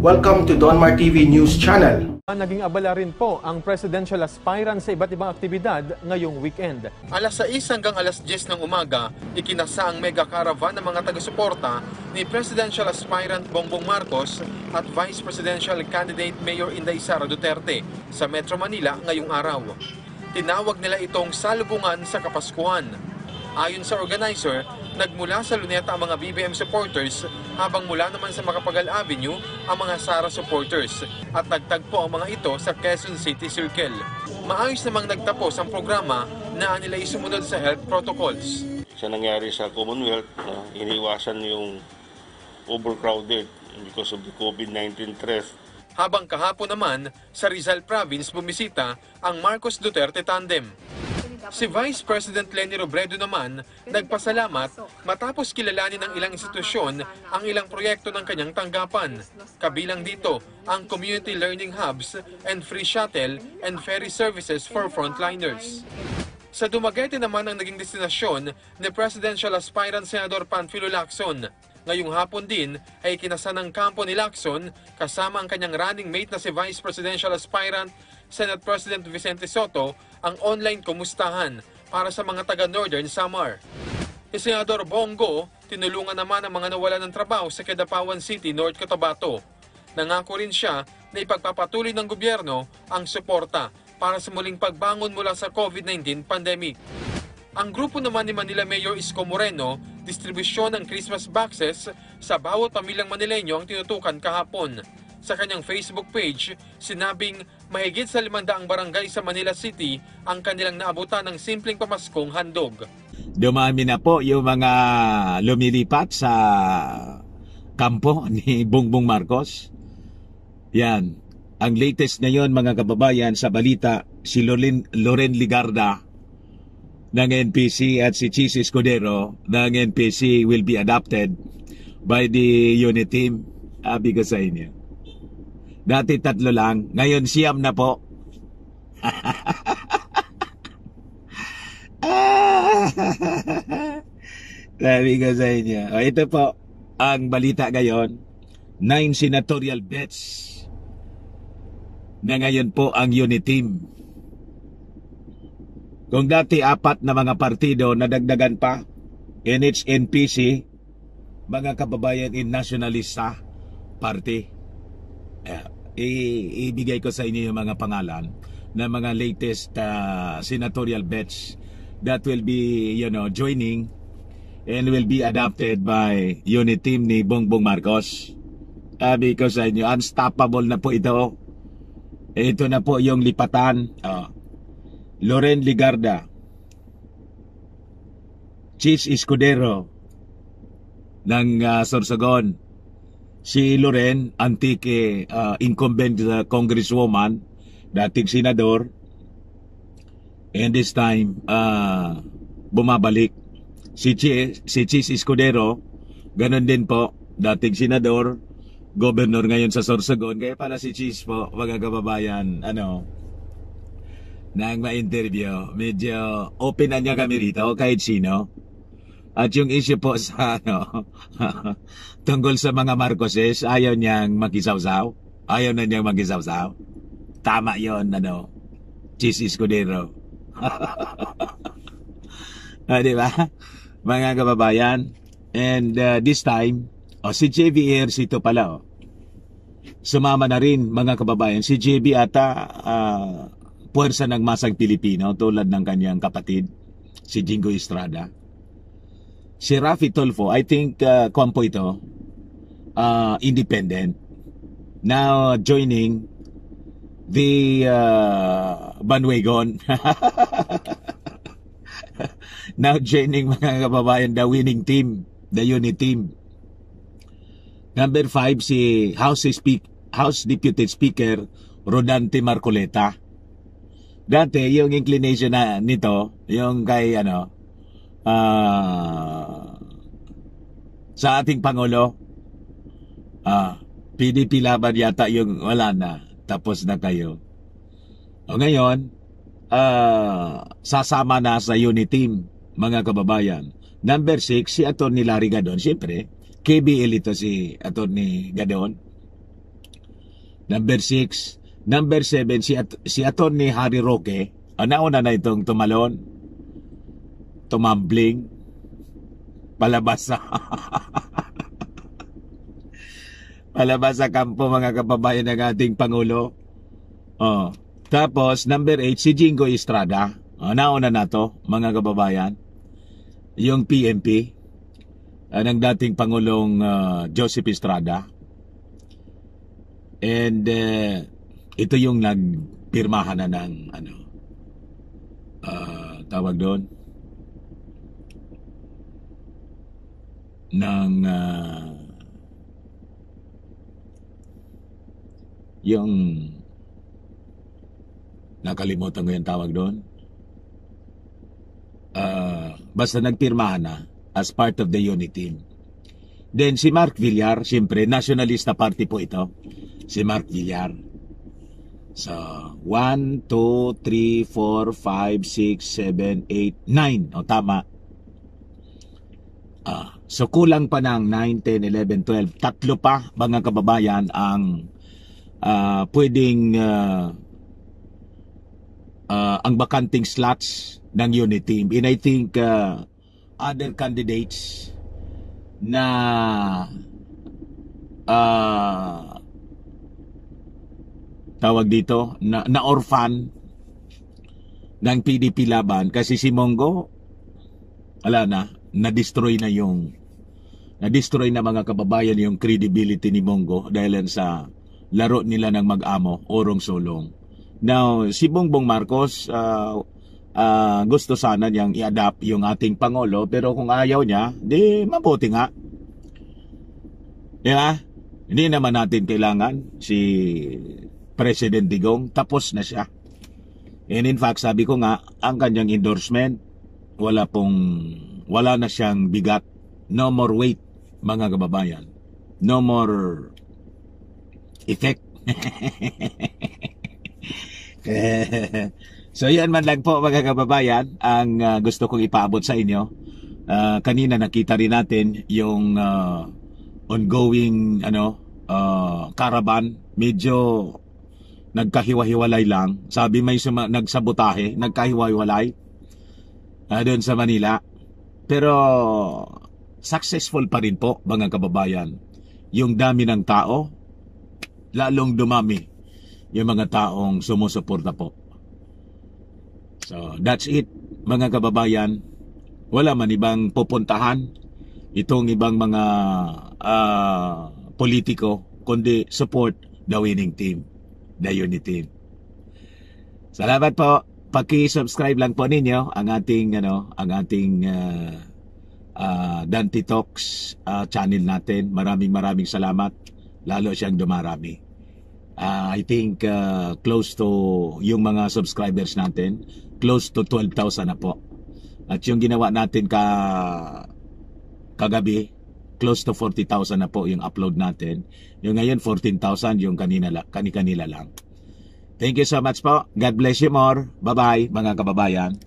Welcome to Donmar TV News Channel. Naging abala rin po ang presidential aspirant sa iba't ibang aktibidad ngayong weekend. Alas 6 hanggang alas 10 ng umaga, ikinasa ang mega caravan ng mga taga-suporta ni Presidential Aspirant Bongbong Marcos at Vice Presidential Candidate Mayor Inday Sara Duterte sa Metro Manila ngayong araw. Tinawag nila itong salubungan sa Kapaskuhan. Ayon sa organizer, nagmula sa Luneta ang mga BBM supporters habang mula naman sa Macapagal Avenue ang mga Sara supporters at nagtagpo ang mga ito sa Quezon City Circle. Maayos namang nagtapos ang programa na nila sumunod sa health protocols. Sa nangyari sa Commonwealth, iniwasan yung overcrowded because of the COVID-19 threat. Habang kahapon naman, sa Rizal Province bumisita ang Marcos Duterte tandem. Si Vice President Leni Robredo naman nagpasalamat matapos kilalanin ng ilang institusyon ang ilang proyekto ng kanyang tanggapan. Kabilang dito ang community learning hubs and free shuttle and ferry services for frontliners. Sa Dumaguete naman ang naging destinasyon ni Presidential Aspirant Senador Panfilo Lacson. Ngayong hapon din ay kinasa ng kampo ni Lacson kasama ang kanyang running mate na si Vice Presidential Aspirant Senate President Vicente Soto ang online kumustahan para sa mga taga-Northern Samar. Si Senador Bongo, tinulungan naman ang mga nawalan ng trabaho sa Kidapawan City, North Cotabato. Nangako rin siya na ipagpapatuloy ng gobyerno ang suporta para sa muling pagbangon mula sa COVID-19 pandemic. Ang grupo naman ni Manila Mayor Isko Moreno, distribusyon ng Christmas boxes sa bawat pamilyang Manileño ang tinutukan kahapon. Sa kanyang Facebook page, sinabing mahigit sa 500 barangay sa Manila City ang kanilang naabutan ng simpleng pamaskong handog. Dumami na po yung mga lumilipat sa kampo ni Bongbong Marcos. Yan. Ang latest ngayon mga kababayan sa balita, si Loren Ligarda ng NPC at si Chis Escudero ng NPC will be adopted by the unit team. Abi ko sa inyo. Dati 3 lang, ngayon 9 na po. Sabi ko sa inyo. O, ito po ang balita ngayon. 9 senatorial bets na ngayon po ang unit team. Kung dati 4 na mga partido nadagdagan pa, NHNPC, mga kababayan in Nationalista Party. Ibigay ko sa inyo yung mga pangalan ng mga latest senatorial bets that will be, joining and will be adopted by unit team ni Bongbong Marcos. Sabi ko sa inyo, unstoppable na po ito. Ito na po yung lipatan. Loren Ligarda, Chis Escudero ng Sorsogon. Si Loren, antique incumbent congresswoman, dating senador, and this time bumabalik. Si Chis Escudero, ganun din po, dating senador, governor ngayon sa Sorsogon. Kaya pala si Chis po, mga kababayan, nang ma-interview, medyo open na niya kami rito, kahit sino. At yung issue po sa tungkol sa mga Marcoses, ayaw niyang makisawsaw. Ayaw na niyang makisawsaw. Tama yon, Chis Escudero. Di ba? Mga kababayan. And this time, si JB Ejercito pala. Sumama na rin, mga kababayan. Si JB ata puwersa ng masang Pilipino tulad ng kanyang kapatid, si Jingo Estrada. Si Raffy Tulfo, I think kompo ito, independent. Now joining the bandwagon. Now joining, mga kababayan, the winning team, the unit team. Number 5, si House Deputy Speaker Rodante Marcoleta. Dati yung inclination na nito, yung kay sa ating Pangulo, PDP laban yata yung wala na, tapos na kayo. O ngayon, sasama na sa unit team, mga kababayan. Number 6, si Atty. Larry Gadon. Siyempre, KBL ito si Atty. Gadon. Number 6. Number 7, si Atty. Harry Roque. Nauna na itong tumalon. Tumambling. Palabas sa palabas sa kampo, mga kababayan ng ating Pangulo. Tapos, number 8, si Jingo Estrada. Nauna na to, mga kababayan. Yung PNP ng dating Pangulong Joseph Estrada. And ito yung nagpirmahan na ng tawag doon ng yung nakalimutan ko yung tawag doon. Basta nagpirmahan na as part of the unit team. Then si Mark Villar, siyempre nationalista party po ito. Si Mark Villar. So 1, 2, 3, 4, 5, 6, 7, 8, 9. O tama. So kulang pa ng 9, 10, 11, 12. Tatlo pa, mga kababayan, ang pwedeng ang bakanting slots ng unit team. And I think other candidates na tawag dito na orphan ng PDP laban, kasi si Mongo wala na-destroy na mga kababayan yung credibility ni Mongo dahil sa laro nila ng mag-amo, orong sulong. Now, si Bongbong Marcos gusto sana niyang i-adapt yung ating Pangulo, pero kung ayaw niya, di mabuti nga. Diba? Hindi naman natin kailangan si President Digong, tapos na siya. And in fact, sabi ko nga, ang kanyang endorsement, wala na siyang bigat. No more weight, mga kababayan. No more effect. So yan man lang po, mga kababayan, ang gusto kong ipaabot sa inyo. Kanina nakita rin natin yung ongoing caravan. Medyo nagkahiwa-hiwalay lang. Sabi may nagsabotahe, nagkahiwa-hiwalay doon sa Manila. Pero successful pa rin po, mga kababayan. Yung dami ng tao, lalong dumami yung mga taong sumusuporta po. So that's it, mga kababayan. Wala man ibang pupuntahan itong ibang mga politiko, kundi support the winning team, the unit team. Salamat po. Paki-subscribe lang po ninyo ang ating Dante Talks channel natin. Maraming salamat. Lalo siyang dumarami. I think close to yung mga subscribers natin, close to 12,000 na po. At yung ginawa natin kagabi, close to 40,000 na po yung upload natin. Yung ngayon 14,000 yung kanina lang. Thank you so much po. God bless you more. Bye-bye, mga kababayan.